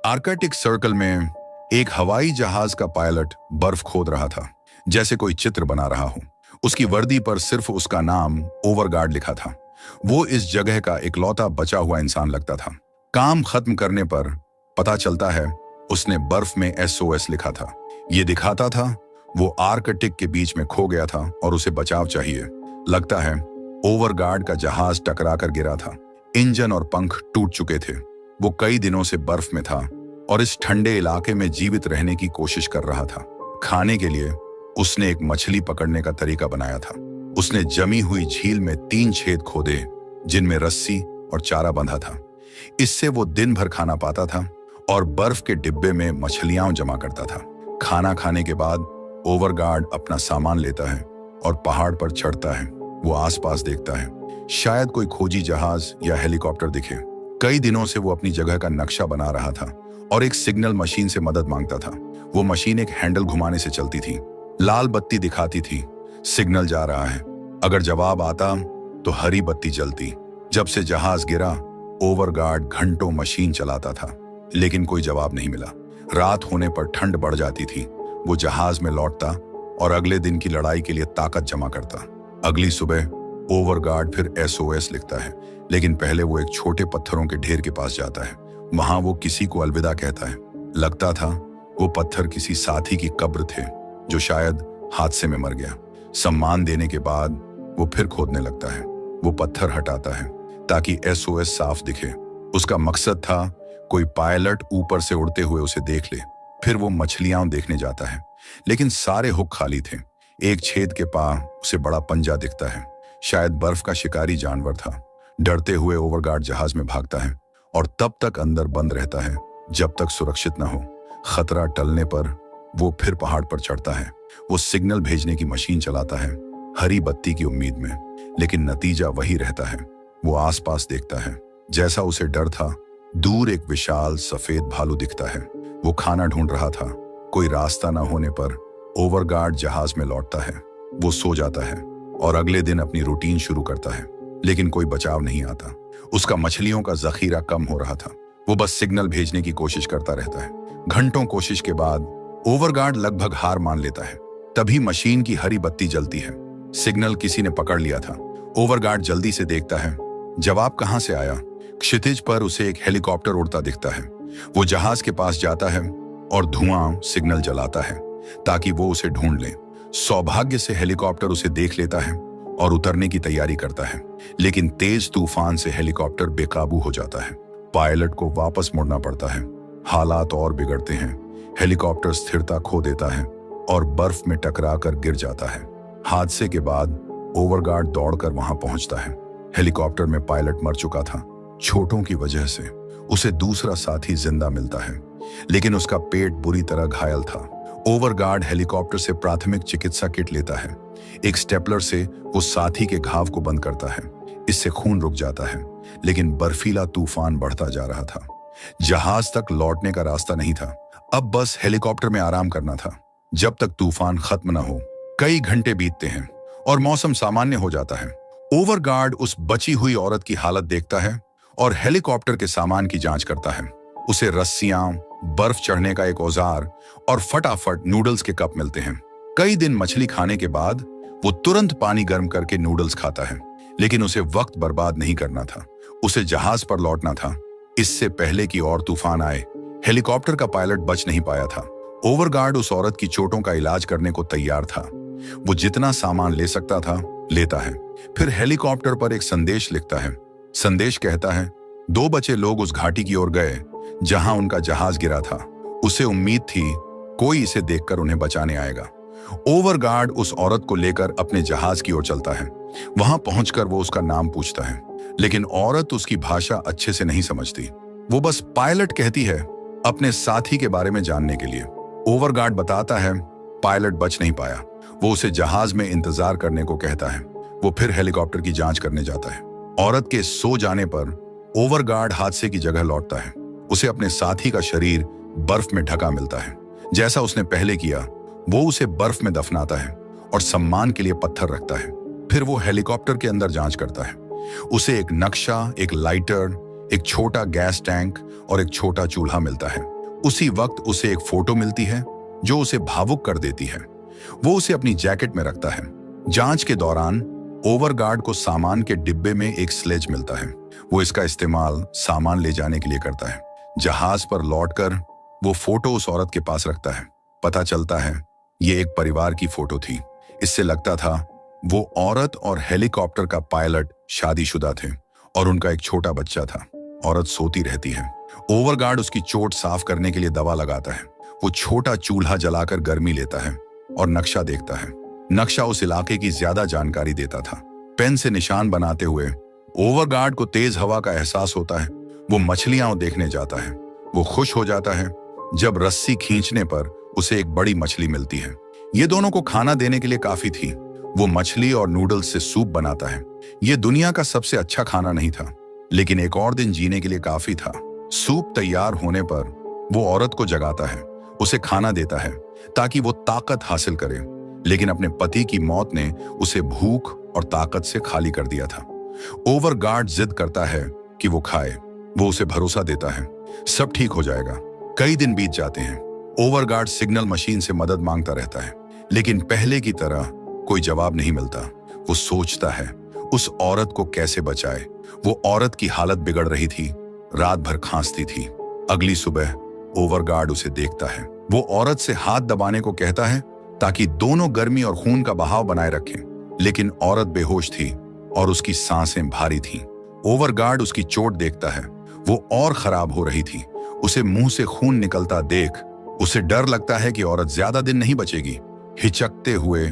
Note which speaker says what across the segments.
Speaker 1: Arctic circle में एक हवाई जहाज का पायलट बर्फ खोद रहा था, जैसे कोई चित्र बना रहा हो। उसकी वर्दी पर सिर्फ उसका नाम ओवरगार्ड लिखा था। वो इस जगह का इकलौता बचा हुआ इंसान लगता था। काम खत्म करने पर पता चलता है उसने बर्फ में SOS लिखा था। ये दिखाता था वो आर्कटिक के बीच में खो गया था और उसे बचाव चाहिए। लगता है ओवरगार्ड का जहाज टकरा कर गिरा था। इंजन और पंख टूट चुके थे। वो कई दिनों से बर्फ में था और इस ठंडे इलाके में जीवित रहने की कोशिश कर रहा था। खाने के लिए उसने एक मछली पकड़ने का तरीका बनाया था। उसने जमी हुई झील में 3 छेद खोदे जिनमें रस्सी और चारा बंधा था। इससे वो दिन भर खाना पाता था और बर्फ के डिब्बे में मछलियां जमा करता था। खाना खाने के बाद ओवरगार्ड अपना सामान लेता है और पहाड़ पर चढ़ता है। वो आसपास देखता है, शायद कोई खोजी जहाज या हेलीकॉप्टर दिखे। कई दिनों से वो अपनी जगह का नक्शा बना रहा था और एक सिग्नल मशीन से मदद मांगता था। वो मशीन एक हैंडल घुमाने से चलती थी। लाल बत्ती दिखाती थी, सिग्नल जा रहा है। अगर जवाब आता तो हरी बत्ती जलती। जब से जहाज गिरा, ओवरगार्ड घंटों मशीन चलाता था, लेकिन कोई जवाब नहीं मिला। रात होने पर ठंड बढ़ जाती थी। वो जहाज में लौटता और अगले दिन की लड़ाई के लिए ताकत जमा करता। अगली सुबह ओवरगार्ड फिर SOS लिखता है, लेकिन पहले वो एक छोटे पत्थरों के ढेर के पास जाता है। वहां वो किसी को अलविदा कहता है। लगता था वो पत्थर किसी साथी की कब्र थे जो शायद हादसे में मर गया। सम्मान देने के बाद वो फिर खोदने लगता है। वो पत्थर हटाता है ताकि SOS साफ दिखे। उसका मकसद था कोई पायलट ऊपर से उड़ते हुए उसे देख ले। फिर वो मछलियां देखने जाता है, लेकिन सारे हुक खाली थे। एक छेद के पास उसे बड़ा पंजा दिखता है, शायद बर्फ का शिकारी जानवर था। डरते हुए ओवरगार्ड जहाज में भागता है और तब तक अंदर बंद रहता है जब तक सुरक्षित न हो। खतरा टलने पर वो फिर पहाड़ पर चढ़ता है। वो सिग्नल भेजने की मशीन चलाता है, हरी बत्ती की उम्मीद में, लेकिन नतीजा वही रहता है। वो आसपास देखता है, जैसा उसे डर था। दूर एक विशाल सफेद भालू दिखता है। वो खाना ढूंढ रहा था। कोई रास्ता न होने पर ओवरगार्ड जहाज में लौटता है। वो सो जाता है और अगले दिन अपनी रूटीन शुरू करता है, लेकिन कोई बचाव नहीं आता। उसका मछलियों का जखीरा कम हो रहा था। वो बस सिग्नल भेजने की कोशिश करता रहता है। घंटों कोशिश के बाद ओवरगार्ड लगभग हार मान लेता है। तभी मशीन की हरी बत्ती जलती है। सिग्नल किसी ने पकड़ लिया था। ओवरगार्ड जल्दी से देखता है, जवाब कहां से आया। क्षितिज पर उसे एक हेलीकॉप्टर उड़ता दिखता है। वो जहाज के पास जाता है और धुआं सिग्नल जलाता है ताकि वो उसे ढूंढ ले। सौभाग्य से हेलीकॉप्टर उसे देख लेता है और उतरने की तैयारी करता है, लेकिन तेज तूफान से हेलीकॉप्टर बेकाबू हो जाता है। पायलट को वापस मुड़ना पड़ता है। हालात और बिगड़ते हैं। हेलीकॉप्टर स्थिरता खो देता है और बर्फ में टकरा कर गिर जाता है। हादसे के बाद ओवरगार्ड दौड़कर वहां पहुंचता है। हेलीकॉप्टर में पायलट मर चुका था। चोटों की वजह से उसे दूसरा साथी जिंदा मिलता है, लेकिन उसका पेट बुरी तरह घायल था। ओवरगार्ड हेलीकॉप्टर से प्राथमिक चिकित्सा किट लेता है। एक स्टेपलर से वो साथी के घाव को बंद करता है। इससे खून रुक जाता है, लेकिन बर्फीला तूफान बढ़ता जा रहा था। जहाज तक लौटने का रास्ता नहीं था। अब बस हेलीकॉप्टर में आराम करना था जब तक तूफान खत्म न हो। कई घंटे बीतते हैं और मौसम सामान्य हो जाता है। ओवरगार्ड उस बची हुई औरत की हालत देखता है और हेलीकॉप्टर के सामान की जांच करता है। उसे रस्सियां, बर्फ चढ़ने का एक औजार और फटाफट नूडल्स के कप मिलते हैं। कई दिन मछली खाने के बाद वो तुरंत पानी गर्म करके नूडल्स खाता है, लेकिन उसे वक्त बर्बाद नहीं करना था। उसे जहाज पर लौटना था, इससे पहले कि और तूफान आए। हेलीकॉप्टर का पायलट बच नहीं पाया था। ओवरगार्ड उस औरत की चोटों का इलाज करने को तैयार था। वो जितना सामान ले सकता था लेता है। फिर हेलीकॉप्टर पर एक संदेश लिखता है। संदेश कहता है, 2 बचे लोग उस घाटी की ओर गए जहां उनका जहाज गिरा था। उसे उम्मीद थी कोई इसे देखकर उन्हें बचाने आएगा। ओवरगार्ड उस औरत को लेकर अपने जहाज की ओर चलता है। वहां पहुंचकर वो उसका नाम पूछता है, लेकिन औरत उसकी भाषा अच्छे से नहीं समझती। वो बस पायलट कहती है, अपने साथी के बारे में जानने के लिए। ओवरगार्ड बताता है पायलट बच नहीं पाया। वो उसे जहाज में इंतजार करने को कहता है। वो फिर हेलीकॉप्टर की जांच करने जाता है। औरत के सो जाने पर ओवरगार्ड हादसे की जगह लौटता है। उसे अपने साथी का शरीर बर्फ में ढका मिलता है, जैसा उसने पहले किया। वो उसे बर्फ में दफनाता है और सम्मान के लिए पत्थर रखता है। फिर वो हेलीकॉप्टर के अंदर जांच करता है। उसे एक नक्शा, एक लाइटर, एक छोटा गैस टैंक और एक छोटा चूल्हा मिलता है। उसी वक्त उसे एक फोटो मिलती है जो उसे भावुक कर देती है। वो उसे अपनी जैकेट में रखता है। जांच के दौरान ओवरगार्ड को सामान के डिब्बे में एक स्लेज मिलता है। वो इसका इस्तेमाल सामान ले जाने के लिए करता है। जहाज पर लौटकर वो फोटो उस औरत के पास रखता है। पता चलता है ये एक परिवार की फोटो थी। इससे लगता था वो औरत और हेलीकॉप्टर का पायलट शादीशुदा थे और उनका एक छोटा बच्चा था। औरत सोती रहती है। ओवरगार्ड उसकी चोट साफ करने के लिए दवा लगाता है। वो छोटा चूल्हा जलाकर गर्मी लेता है और नक्शा देखता है। नक्शा उस इलाके की ज्यादा जानकारी देता था। पेन से निशान बनाते हुए ओवरगार्ड को तेज हवा का एहसास होता है। वो मछलियां देखने जाता है। वो खुश हो जाता है जब रस्सी खींचने पर उसे एक बड़ी मछली मिलती है। ये दोनों को खाना देने के लिए काफी थी। वो मछली और नूडल्स से सूप बनाता है। ये दुनिया का सबसे अच्छा खाना नहीं था, लेकिन एक और दिन जीने के लिए काफी था। सूप तैयार होने पर वो औरत को जगाता है, उसे खाना देता है ताकि वो ताकत हासिल करे। लेकिन अपने पति की मौत ने उसे भूख और ताकत से खाली कर दिया था। ओवरगार्ड जिद करता है कि वो खाए। वो उसे भरोसा देता है सब ठीक हो जाएगा। कई दिन बीत जाते हैं। ओवरगार्ड सिग्नल मशीन से मदद मांगता रहता है, लेकिन पहले की तरह कोई जवाब नहीं मिलता। वो सोचता है उस औरत को कैसे बचाए। वो औरत की हालत बिगड़ रही थी, रात भर खांसती थी। अगली सुबह ओवरगार्ड उसे देखता है। वो औरत से हाथ दबाने को कहता है ताकि दोनों गर्मी और खून का बहाव बनाए रखें, लेकिन औरत बेहोश थी और उसकी सांसें भारी थीं। ओवरगार्ड उसकी चोट देखता है। वो और खराब हो रही थी। उसे मुंह से खून निकलता देख उसे डर लगता है कि औरत ज्यादा दिन नहीं बचेगी। हिचकते हुए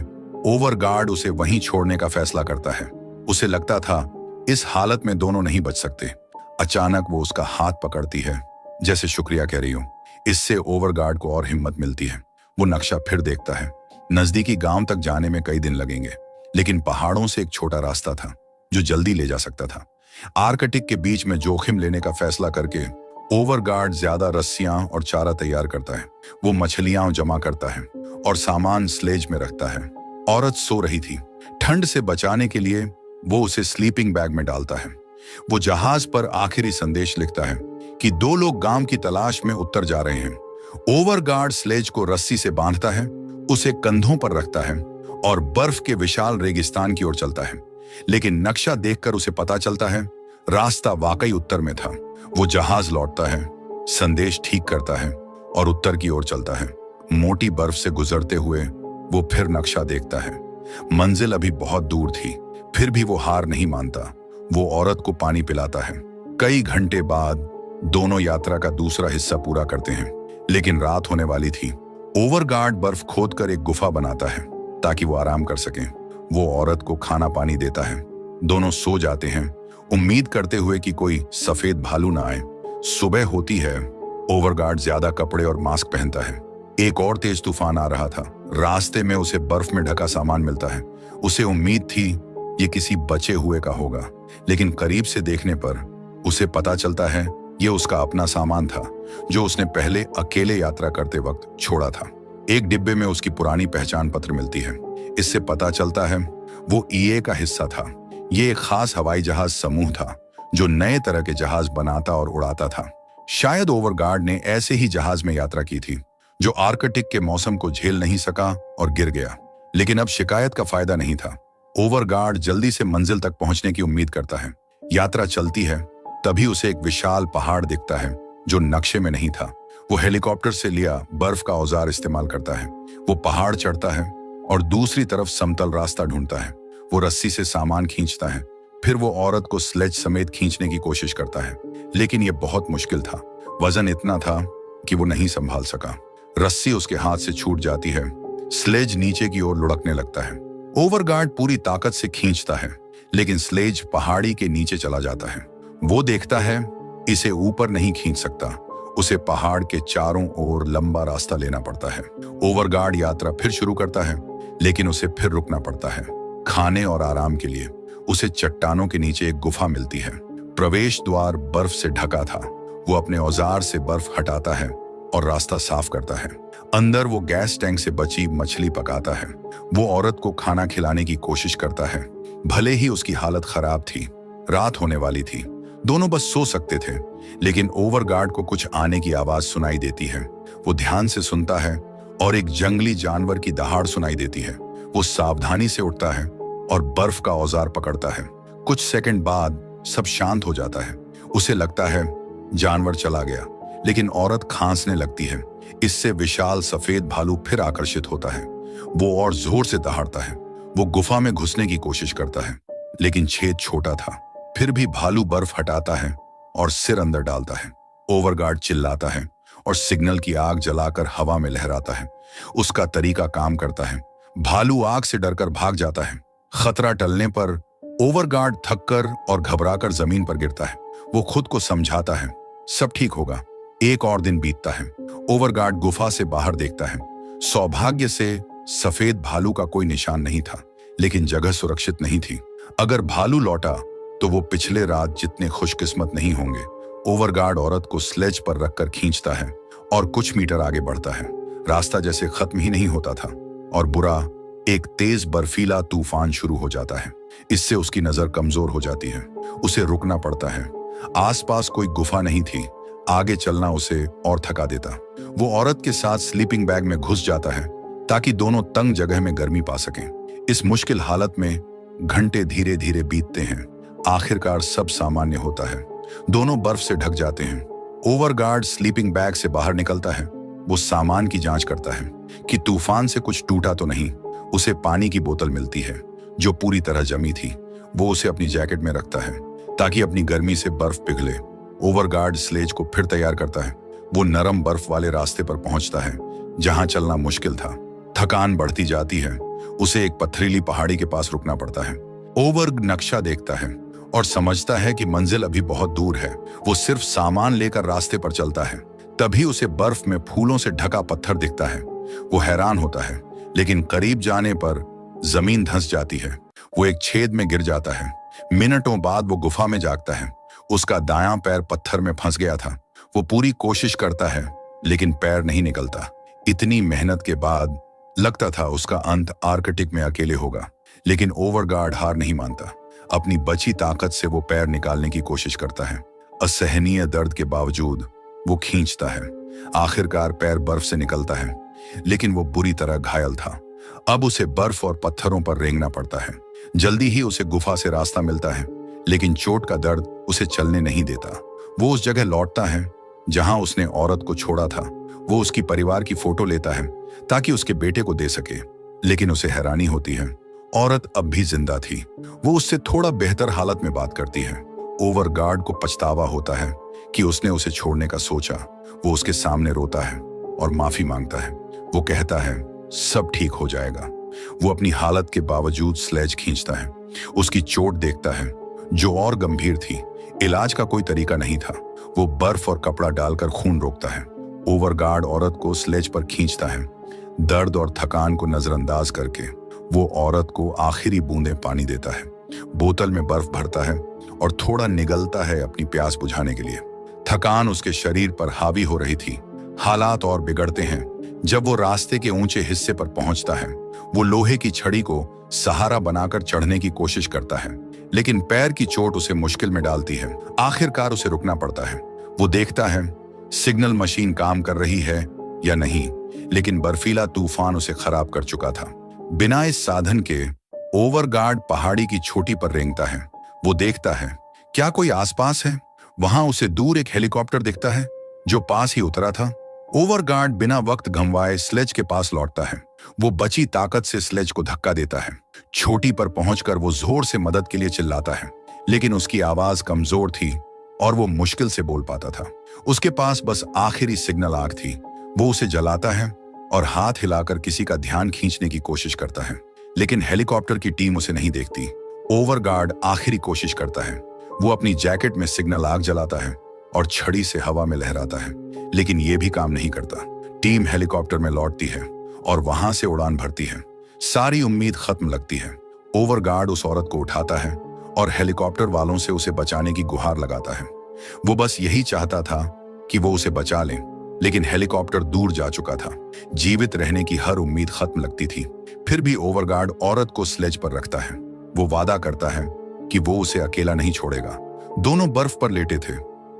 Speaker 1: ओवरगार्ड उसे वहीं छोड़ने का फैसला करता है। उसे लगता था इस हालत में दोनों नहीं बच सकते। अचानक वो उसका हाथ पकड़ती है, जैसे शुक्रिया कह रही हो। इससे ओवरगार्ड को और हिम्मत मिलती है। वो नक्शा फिर देखता है। नजदीकी गांव तक जाने में कई दिन लगेंगे, लेकिन पहाड़ों से एक छोटा रास्ता था जो जल्दी ले जा सकता था। आर्कटिक के बीच में जोखिम लेने का फैसला करके ओवरगार्ड ज्यादा रस्सियां और चारा तैयार करता है। वो मछलियां जमा करता है और सामान स्लेज में रखता है। औरत सो रही थी। ठंड से बचाने के लिए वो उसे स्लीपिंग बैग में डालता है। वो जहाज पर आखिरी संदेश लिखता है कि दो लोग गांव की तलाश में उत्तर जा रहे हैं। ओवरगार्ड स्लेज को रस्सी से बांधता है, उसे कंधों पर रखता है और बर्फ के विशाल रेगिस्तान की ओर चलता है। लेकिन नक्शा देखकर उसे पता चलता है रास्ता वाकई उत्तर में था। वो जहाज लौटता है, संदेश ठीक करता है और उत्तर की ओर चलता है। मोटी बर्फ से गुजरते हुए वो फिर नक्शा देखता है। मंजिल अभी बहुत दूर थी, फिर भी वो हार नहीं मानता। वो औरत को पानी पिलाता है। कई घंटे बाद दोनों यात्रा का दूसरा हिस्सा पूरा करते हैं, लेकिन रात होने वाली थी। ओवरगार्ड बर्फ खोदकर एक गुफा बनाता है ताकि वो आराम कर सकें। वो औरत को खाना पानी देता है। दोनों सो जाते हैं, उम्मीद करते हुए कि कोई सफेद भालू ना आए। सुबह होती है। ओवरगार्ड ज्यादा कपड़े और मास्क पहनता है। एक और तेज तूफान आ रहा था। रास्ते में उसे बर्फ में ढका सामान मिलता है। उसे उम्मीद थी ये किसी बचे हुए का होगा, लेकिन करीब से देखने पर उसे पता चलता है ये उसका अपना सामान था जो उसने पहले अकेले यात्रा करते वक्त छोड़ा था। एक डिब्बे में उसकी पुरानी पहचान पत्र मिलती है। इससे पता चलता है वो ईए का हिस्सा था। ये एक खास हवाई जहाज समूह था जो नए तरह के जहाज बनाता और उड़ाता था। शायद ओवरगार्ड ने ऐसे ही जहाज में यात्रा की थी जो आर्कटिक के मौसम को झेल नहीं सका और गिर गया। लेकिन अब शिकायत का फायदा नहीं था। ओवरगार्ड जल्दी से मंजिल तक पहुंचने की उम्मीद करता है। यात्रा चलती है, तभी उसे एक विशाल पहाड़ दिखता है जो नक्शे में नहीं था। वो हेलीकॉप्टर से लिया बर्फ का औजार इस्तेमाल करता है। वो पहाड़ चढ़ता है और दूसरी तरफ समतल रास्ता ढूंढता है। वो रस्सी से सामान खींचता है। फिर वो औरत को स्लेज समेत खींचने की कोशिश करता है, लेकिन यह बहुत मुश्किल था। वजन इतना था कि वो नहीं संभाल सका। रस्सी उसके हाथ से छूट जाती है। स्लेज नीचे की ओर लुढ़कने लगता है। ओवरगार्ड पूरी ताकत से खींचता है, लेकिन स्लेज पहाड़ी के नीचे चला जाता है। वो देखता है इसे ऊपर नहीं खींच सकता। उसे पहाड़ के चारों ओर लंबा रास्ता लेना पड़ता है। ओवरगार्ड यात्रा फिर शुरू करता है, लेकिन उसे फिर रुकना पड़ता है खाने और आराम के लिए। उसे चट्टानों के नीचे एक गुफा मिलती है। प्रवेश द्वार बर्फ से ढका था। वो अपने औजार से बर्फ हटाता है और रास्ता साफ करता है। अंदर वो गैस टैंक से बची मछली पकाता है। वो औरत को खाना खिलाने की कोशिश करता है, भले ही उसकी हालत खराब थी। रात होने वाली थी। दोनों बस सो सकते थे, लेकिन ओवरगार्ड को कुछ आने की आवाज सुनाई देती है। वो ध्यान से सुनता है और एक जंगली जानवर की दहाड़ सुनाई देती है। वो सावधानी से उठता है और बर्फ का औजार पकड़ता है। कुछ सेकंड बाद सब शांत हो जाता है। उसे लगता है जानवर चला गया, लेकिन औरत खांसने लगती है। इससे विशाल सफेद भालू फिर आकर्षित होता है। वो और जोर से दहाड़ता है। वो गुफा में घुसने की कोशिश करता है, लेकिन छेद छोटा था। फिर भी भालू बर्फ हटाता है और सिर अंदर डालता है। ओवरगार्ड चिल्लाता है और सिग्नल की आग जलाकर हवा में लहराता है। उसका तरीका काम करता है। भालू आग से डरकर भाग जाता है। खतरा टलने पर ओवरगार्ड थककर और घबराकर जमीन पर गिरता है। वो खुद को समझाता है, सब ठीक होगा। एक और दिन बीतता है। ओवरगार्ड गुफा से बाहर देखता है। सौभाग्य से सफेद भालू का कोई निशान नहीं था, लेकिन जगह सुरक्षित नहीं थी। अगर भालू लौटा तो वो पिछले रात जितने खुशकिस्मत नहीं होंगे। ओवरगार्ड औरत को स्लेज पर रखकर खींचता है और कुछ मीटर आगे बढ़ता है। रास्ता जैसे खत्म ही नहीं होता था और बुरा एक तेज बर्फीला तूफान शुरू हो जाता है। इससे उसकी नजर कमजोर हो जाती है। उसे रुकना पड़ता है। आसपास कोई गुफा नहीं थी। आगे चलना उसे और थका देता। वो औरत के साथ स्लीपिंग बैग में घुस जाता है ताकि दोनों तंग जगह में गर्मी पा सकें। इस मुश्किल हालत में घंटे धीरे धीरे बीतते हैं। आखिरकार सब सामान्य होता है। दोनों बर्फ से ढक जाते हैं। ओवरगार्ड स्लीपिंग बैग से बाहर निकलता है। वो सामान की जांच करता है कि तूफान से कुछ टूटा तो नहीं। उसे पानी की बोतल मिलती है जो पूरी तरह जमी थी। वो उसे अपनी जैकेट में रखता है ताकि अपनी गर्मी से बर्फ पिघले। ओवरगार्ड स्लेज को फिर तैयार करता है। वो नरम बर्फ वाले रास्ते पर पहुंचता है जहां चलना मुश्किल था। थकान बढ़ती जाती है। उसे एक पथरीली पहाड़ी के पास रुकना पड़ता है। ओवरगार्ड नक्शा देखता है और समझता है कि मंजिल अभी बहुत दूर है। वो सिर्फ सामान लेकर रास्ते पर चलता है। तभी उसे बर्फ में फूलों से ढका पत्थर दिखता है। वो हैरान होता है, लेकिन करीब जाने पर जमीन धंस जाती है। वो एक छेद में गिर जाता है। मिनटों बाद वो गुफा में जागता है। उसका दायां पैर पत्थर में फंस गया था। वो पूरी कोशिश करता है, लेकिन पैर नहीं निकलता। इतनी मेहनत के बाद लगता था उसका अंत आर्कटिक में अकेले होगा, लेकिन ओवरगार्ड हार नहीं मानता। अपनी बची ताकत से वो पैर निकालने की कोशिश करता है। असहनीय दर्द के बावजूद वो खींचता है। आखिरकार पैर बर्फ से निकलता है, लेकिन वो बुरी तरह घायल था। अब उसे बर्फ और पत्थरों पर रेंगना पड़ता है। जल्दी ही उसे गुफा से रास्ता मिलता है, लेकिन चोट का दर्द उसे चलने नहीं देता। वो उस जगह लौटता है जहां उसने औरत को छोड़ा था। वो उसकी परिवार की फोटो लेता है ताकि उसके बेटे को दे सके, लेकिन उसे हैरानी होती है, औरत अब भी जिंदा थी। वो उससे थोड़ा बेहतर हालत में बात करती है। ओवरगार्ड को पछतावा होता है कि उसने उसे छोड़ने का सोचा। वो उसके सामने रोता है और माफी मांगता है। वो कहता है सब ठीक हो जाएगा। वो अपनी हालत के बावजूद स्लेज खींचता है। उसकी चोट देखता है जो और गंभीर थी। इलाज का कोई तरीका नहीं था। वो बर्फ और कपड़ा डालकर खून रोकता है। ओवरगार्ड औरत को स्लेज पर खींचता है। दर्द और थकान को नजरअंदाज करके वो औरत को आखिरी बूंदें पानी देता है। बोतल में बर्फ भरता है और थोड़ा निगलता है अपनी प्यास बुझाने के लिए। थकान उसके शरीर पर हावी हो रही थी। हालात और बिगड़ते हैं जब वो रास्ते के ऊंचे हिस्से पर पहुंचता है। वो लोहे की छड़ी को सहारा बनाकर चढ़ने की कोशिश करता है, लेकिन पैर की चोट उसे मुश्किल में डालती है। आखिरकार उसे रुकना पड़ता है। वो देखता है सिग्नल मशीन काम कर रही है या नहीं, लेकिन बर्फीला तूफान उसे खराब कर चुका था। बिना इस साधन के ओवरगार्ड पहाड़ी की चोटी पर रेंगता है। वो देखता है क्या कोई आसपास है। वहां उसे दूर एक हेलीकॉप्टर दिखता है जो पास ही उतरा था। ओवरगार्ड बिना वक्त गंवाए स्लेज के पास लौटता है। वो बची ताकत से स्लेज को धक्का देता है। चोटी पर पहुंचकर वो जोर से मदद के लिए चिल्लाता है, लेकिन उसकी आवाज कमजोर थी और वो मुश्किल से बोल पाता था। उसके पास बस आखिरी सिग्नल आग थी। वो उसे जलाता है और हाथ हिलाकर किसी का ध्यान खींचने की कोशिश करता है, लेकिन हेलीकॉप्टर की टीम उसे नहीं देखती। ओवरगार्ड आखिरी कोशिश करता है। वो अपनी जैकेट में सिग्नल आग जलाता है और छड़ी से हवा में लहराता है, लेकिन यह भी काम नहीं करता। टीम हेलीकॉप्टर में लौटती है और वहां से उड़ान भरती है। सारी उम्मीद खत्म लगती है। ओवरगार्ड उस औरत को उठाता है और हेलीकॉप्टर वालों से उसे बचाने की गुहार लगाता है। वो बस यही चाहता था कि वो उसे बचा लें, लेकिन हेलीकॉप्टर दूर जा चुका था। जीवित रहने की हर उम्मीद खत्म लगती थी। फिर भी ओवरगार्ड औरत को स्लेज पर रखता है। वो वादा करता है कि वो उसे अकेला नहीं छोड़ेगा। दोनों बर्फ पर लेटे थे।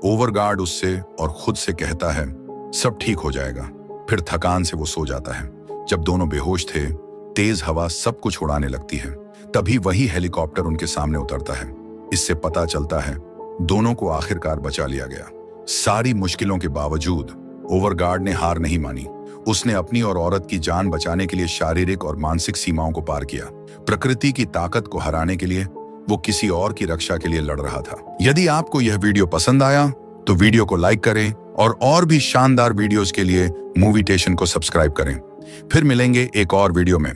Speaker 1: ओवरगार्ड उससे और खुद से कहता है, सब ठीक हो जाएगा। फिर थकान से वो सो जाता है। जब दोनों बेहोश थे, तेज हवा सब कुछ उड़ाने लगती है। तभी वही हेलीकॉप्टर उनके सामने उतरता है। इससे पता चलता है दोनों को आखिरकार बचा लिया गया। सारी मुश्किलों के बावजूद ओवरगार्ड ने हार नहीं मानी। उसने अपनी और औरत की जान बचाने के लिए शारीरिक और मानसिक सीमाओं को पार किया। प्रकृति की ताकत को हराने के लिए वो किसी और की रक्षा के लिए लड़ रहा था। यदि आपको यह वीडियो पसंद आया तो वीडियो को लाइक करें और भी शानदार वीडियोस के लिए मूवीटेशन को सब्सक्राइब करें। फिर मिलेंगे एक और वीडियो में।